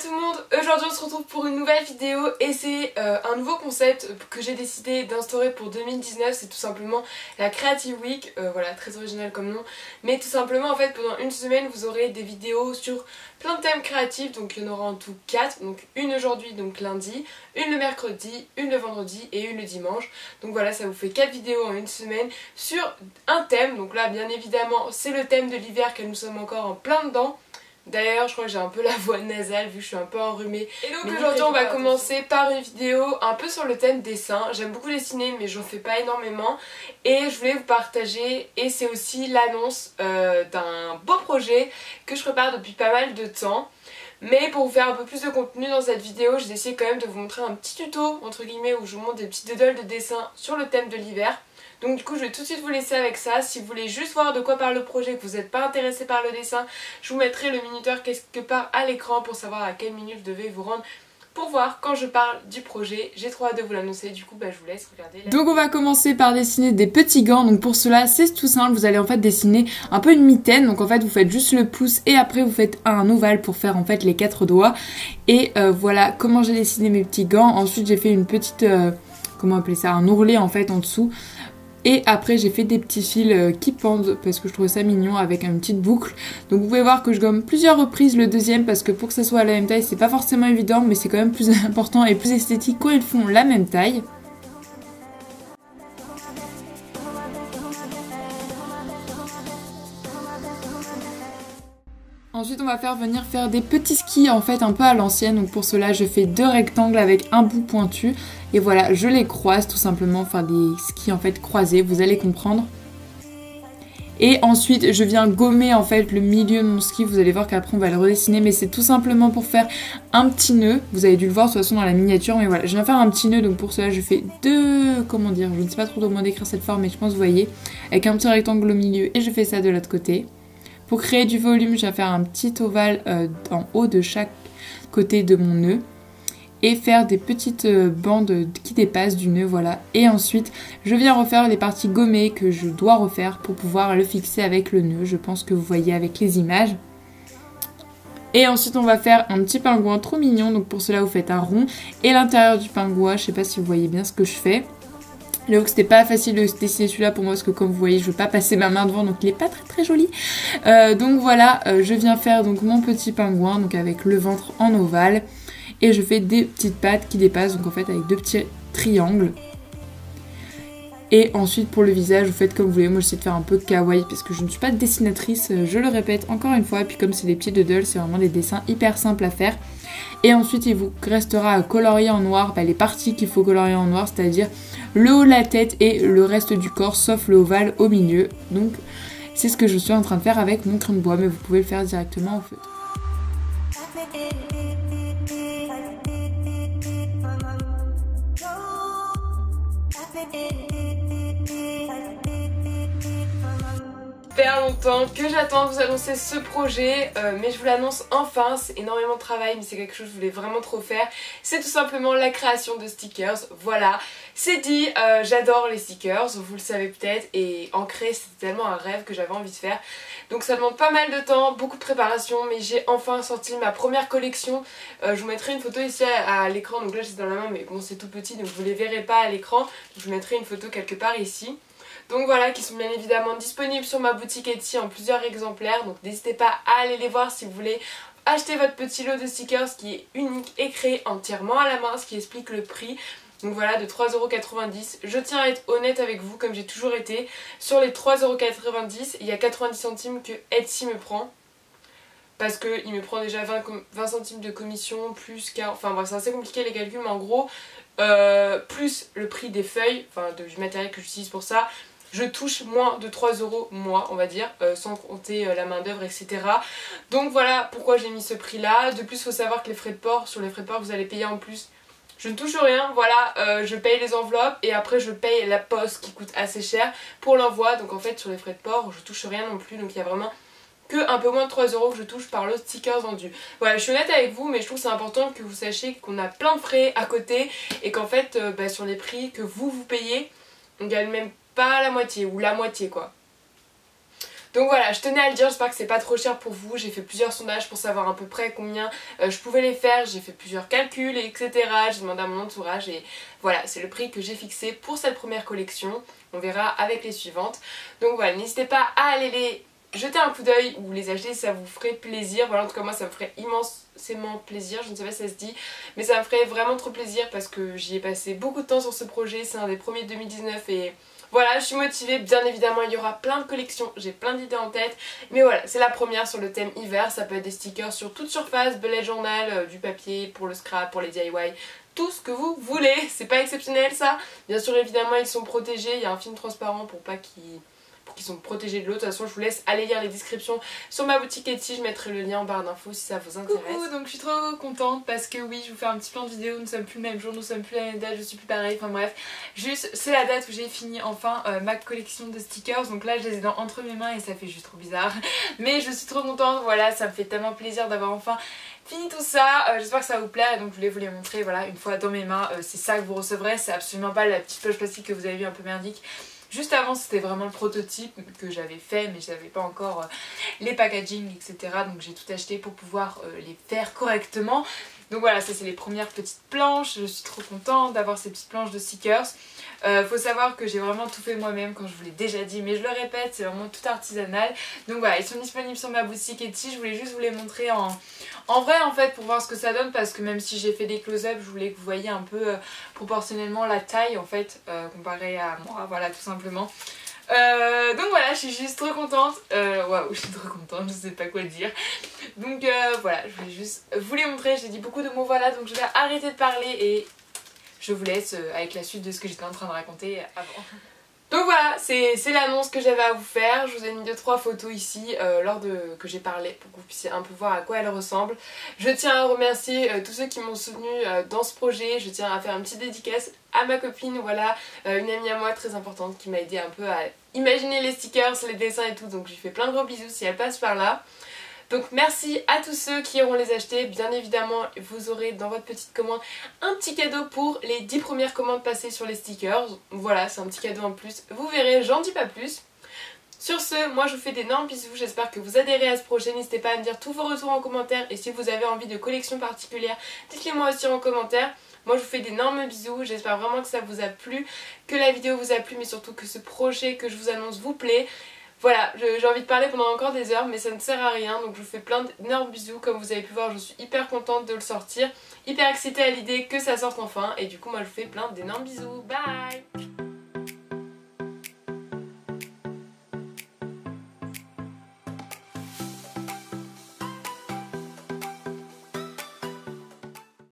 tout le monde, aujourd'hui on se retrouve pour une nouvelle vidéo et c'est un nouveau concept que j'ai décidé d'instaurer pour 2019, c'est tout simplement la Creative Week, voilà, très original comme nom, mais tout simplement en fait pendant une semaine vous aurez des vidéos sur plein de thèmes créatifs, donc il y en aura en tout 4, donc une aujourd'hui, donc lundi, une le mercredi, une le vendredi et une le dimanche, donc voilà, ça vous fait 4 vidéos en une semaine sur un thème, donc là bien évidemment c'est le thème de l'hiver car nous sommes encore en plein dedans. D'ailleurs je crois que j'ai un peu la voix nasale vu que je suis un peu enrhumée. Et donc aujourd'hui on va commencer par une vidéo un peu sur le thème dessin. J'aime beaucoup dessiner mais j'en fais pas énormément. Et je voulais vous partager, et c'est aussi l'annonce d'un beau projet que je prépare depuis pas mal de temps. Mais pour vous faire un peu plus de contenu dans cette vidéo, j'ai décidé quand même de vous montrer un petit tuto entre guillemets où je vous montre des petits doodles de dessin sur le thème de l'hiver. Donc du coup je vais tout de suite vous laisser avec ça. Si vous voulez juste voir de quoi parle le projet et que vous n'êtes pas intéressé par le dessin, je vous mettrai le minuteur quelque part à l'écran pour savoir à quelle minute je devais vous rendre pour voir quand je parle du projet. J'ai trop hâte de vous l'annoncer, du coup je vous laisse regarder. Donc on va commencer par dessiner des petits gants. Donc pour cela c'est tout simple, vous allez en fait dessiner un peu une mitaine. Donc en fait vous faites juste le pouce et après vous faites un ovale pour faire en fait les 4 doigts. Et voilà comment j'ai dessiné mes petits gants. Ensuite j'ai fait une petite, comment appeler ça, un ourlet en fait en dessous. Et après j'ai fait des petits fils qui pendent parce que je trouvais ça mignon avec une petite boucle. Donc vous pouvez voir que je gomme plusieurs reprises le deuxième parce que pour que ça soit à la même taille c'est pas forcément évident, mais c'est quand même plus important et plus esthétique quand ils font la même taille. Ensuite on va venir faire des petits skis en fait un peu à l'ancienne. Donc pour cela je fais 2 rectangles avec un bout pointu. Et voilà, je les croise tout simplement, enfin des skis en fait croisés, vous allez comprendre. Et ensuite je viens gommer en fait le milieu de mon ski, vous allez voir qu'après on va le redessiner. Mais c'est tout simplement pour faire un petit nœud, vous avez dû le voir de toute façon dans la miniature. Mais voilà, je viens faire un petit nœud, donc pour cela je fais 2, comment dire, je ne sais pas trop comment décrire cette forme mais je pense que vous voyez. Avec un petit rectangle au milieu et je fais ça de l'autre côté. Pour créer du volume, je vais faire un petit ovale en haut de chaque côté de mon nœud et faire des petites bandes qui dépassent du nœud, voilà. Et ensuite, je viens refaire les parties gommées que je dois refaire pour pouvoir le fixer avec le nœud. Je pense que vous voyez avec les images. Et ensuite, on va faire un petit pingouin trop mignon. Donc pour cela, vous faites un rond et l'intérieur du pingouin, je sais pas si vous voyez bien ce que je fais. J'avoue que c'était pas facile de dessiner celui-là pour moi parce que comme vous voyez je veux pas passer ma main devant, donc il est pas très joli. Donc voilà, je viens faire donc mon petit pingouin donc avec le ventre en ovale et je fais des petites pattes qui dépassent, donc en fait avec 2 petits triangles. Et ensuite pour le visage vous faites comme vous voulez, moi j'essaie de faire un peu kawaii parce que je ne suis pas dessinatrice, je le répète encore une fois. Et puis comme c'est des petits doodles, c'est vraiment des dessins hyper simples à faire. Et ensuite il vous restera à colorier en noir les parties qu'il faut colorier en noir, c'est-à-dire le haut de la tête et le reste du corps sauf le ovale au milieu. Donc c'est ce que je suis en train de faire avec mon crayon de bois, mais vous pouvez le faire directement au feutre. Super longtemps que j'attends de vous annoncer ce projet, mais je vous l'annonce enfin. C'est énormément de travail mais c'est quelque chose que je voulais vraiment trop faire. C'est tout simplement la création de stickers, voilà, c'est dit. J'adore les stickers, vous le savez peut-être, et en créer c'était tellement un rêve que j'avais envie de faire. Donc ça demande pas mal de temps, beaucoup de préparation, mais j'ai enfin sorti ma première collection. Je vous mettrai une photo ici à l'écran, donc là j'ai dans la main mais bon c'est tout petit donc vous les verrez pas à l'écran. Je vous mettrai une photo quelque part ici. Donc voilà, qui sont bien évidemment disponibles sur ma boutique Etsy en plusieurs exemplaires. Donc n'hésitez pas à aller les voir si vous voulez acheter votre petit lot de stickers qui est unique et créé entièrement à la main, ce qui explique le prix. Donc voilà, de 3,90 €. Je tiens à être honnête avec vous comme j'ai toujours été. Sur les 3,90 €, il y a 90 centimes que Etsy me prend. Parce qu'il me prend déjà 20 centimes de commission, plus 40... Enfin bref, c'est assez compliqué les calculs, mais en gros, plus le prix des feuilles, enfin du matériel que j'utilise pour ça, je touche moins de 3 € moi on va dire, sans compter la main d'œuvre etc. Donc voilà pourquoi j'ai mis ce prix là. De plus il faut savoir que les frais de port, sur les frais de port vous allez payer en plus. Je ne touche rien, voilà, je paye les enveloppes et après je paye la poste qui coûte assez cher pour l'envoi. Donc en fait sur les frais de port je touche rien non plus, donc il y a vraiment que un peu moins de 3 € que je touche par le sticker vendu. Voilà, je suis honnête avec vous mais je trouve que c'est important que vous sachiez qu'on a plein de frais à côté et qu'en fait sur les prix que vous payez on gagne même pas la moitié ou la moitié quoi. Donc voilà, je tenais à le dire, j'espère que c'est pas trop cher pour vous. J'ai fait plusieurs sondages pour savoir à peu près combien je pouvais les faire. J'ai fait plusieurs calculs, etc. J'ai demandé à mon entourage et voilà, c'est le prix que j'ai fixé pour cette première collection. On verra avec les suivantes. Donc voilà, n'hésitez pas à aller les jeter un coup d'œil ou les acheter si ça vous ferait plaisir. Voilà, en tout cas moi ça me ferait immensément plaisir, je ne sais pas si ça se dit, mais ça me ferait vraiment trop plaisir parce que j'y ai passé beaucoup de temps sur ce projet. C'est un des premiers de 2019 et voilà, je suis motivée. Bien évidemment il y aura plein de collections, j'ai plein d'idées en tête, mais voilà, c'est la première sur le thème hiver. Ça peut être des stickers sur toute surface, bullet journal, du papier pour le scrap, pour les DIY, tout ce que vous voulez. C'est pas exceptionnel ça. Bien sûr évidemment ils sont protégés, il y a un film transparent pour pas qu'ils sont protégés de l'eau. De toute façon je vous laisse aller lire les descriptions sur ma boutique Etsy, je mettrai le lien en barre d'infos si ça vous intéresse. Coucou, donc je suis trop contente parce que oui, je vous fais un petit plan de vidéo, nous sommes plus le même jour, nous sommes plus la même date, je suis plus pareil, enfin bref. Juste, c'est la date où j'ai fini enfin ma collection de stickers, donc là je les ai entre mes mains et ça fait juste trop bizarre. Mais je suis trop contente, voilà, ça me fait tellement plaisir d'avoir enfin fini tout ça. J'espère que ça va vous plaire et donc je voulais vous les montrer, voilà, une fois dans mes mains. C'est ça que vous recevrez, c'est absolument pas la petite poche plastique que vous avez vu un peu merdique. Juste avant c'était vraiment le prototype que j'avais fait mais je n'avais pas encore les packaging etc. Donc j'ai tout acheté pour pouvoir les faire correctement. Donc voilà, ça c'est les premières petites planches, je suis trop contente d'avoir ces petites planches de stickers. Faut savoir que j'ai vraiment tout fait moi-même, quand je vous l'ai déjà dit, mais je le répète, c'est vraiment tout artisanal. Donc voilà, ils sont disponibles sur ma boutique Etsy, je voulais juste vous les montrer en vrai en fait pour voir ce que ça donne, parce que même si j'ai fait des close-up, je voulais que vous voyiez un peu proportionnellement la taille en fait, comparée à moi, voilà tout simplement. Donc voilà, je suis juste trop contente. Waouh, je suis trop contente, je sais pas quoi dire. Donc voilà, je voulais juste vous les montrer. J'ai dit beaucoup de mots, voilà, donc je vais arrêter de parler et je vous laisse avec la suite de ce que j'étais en train de raconter avant. Donc voilà, c'est l'annonce que j'avais à vous faire. Je vous ai mis 2-3 photos ici que j'ai parlé pour que vous puissiez un peu voir à quoi elles ressemblent. Je tiens à remercier tous ceux qui m'ont soutenu dans ce projet. Je tiens à faire une petite dédicace à ma copine, voilà, une amie à moi très importante qui m'a aidé un peu à imaginer les stickers, les dessins et tout. Donc je lui fais plein de gros bisous si elle passe par là. Donc merci à tous ceux qui auront les achetés. Bien évidemment vous aurez dans votre petite commande un petit cadeau pour les 10 premières commandes passées sur les stickers. Voilà, c'est un petit cadeau en plus, vous verrez, j'en dis pas plus. Sur ce, moi je vous fais d'énormes bisous, j'espère que vous adhérez à ce projet, n'hésitez pas à me dire tous vos retours en commentaire et si vous avez envie de collections particulières, dites-les moi aussi en commentaire. Moi je vous fais d'énormes bisous, j'espère vraiment que ça vous a plu, que la vidéo vous a plu, mais surtout que ce projet que je vous annonce vous plaît. Voilà, j'ai envie de parler pendant encore des heures mais ça ne sert à rien, donc je vous fais plein d'énormes bisous. Comme vous avez pu voir, je suis hyper contente de le sortir, hyper excitée à l'idée que ça sorte enfin et du coup moi je vous fais plein d'énormes bisous, bye.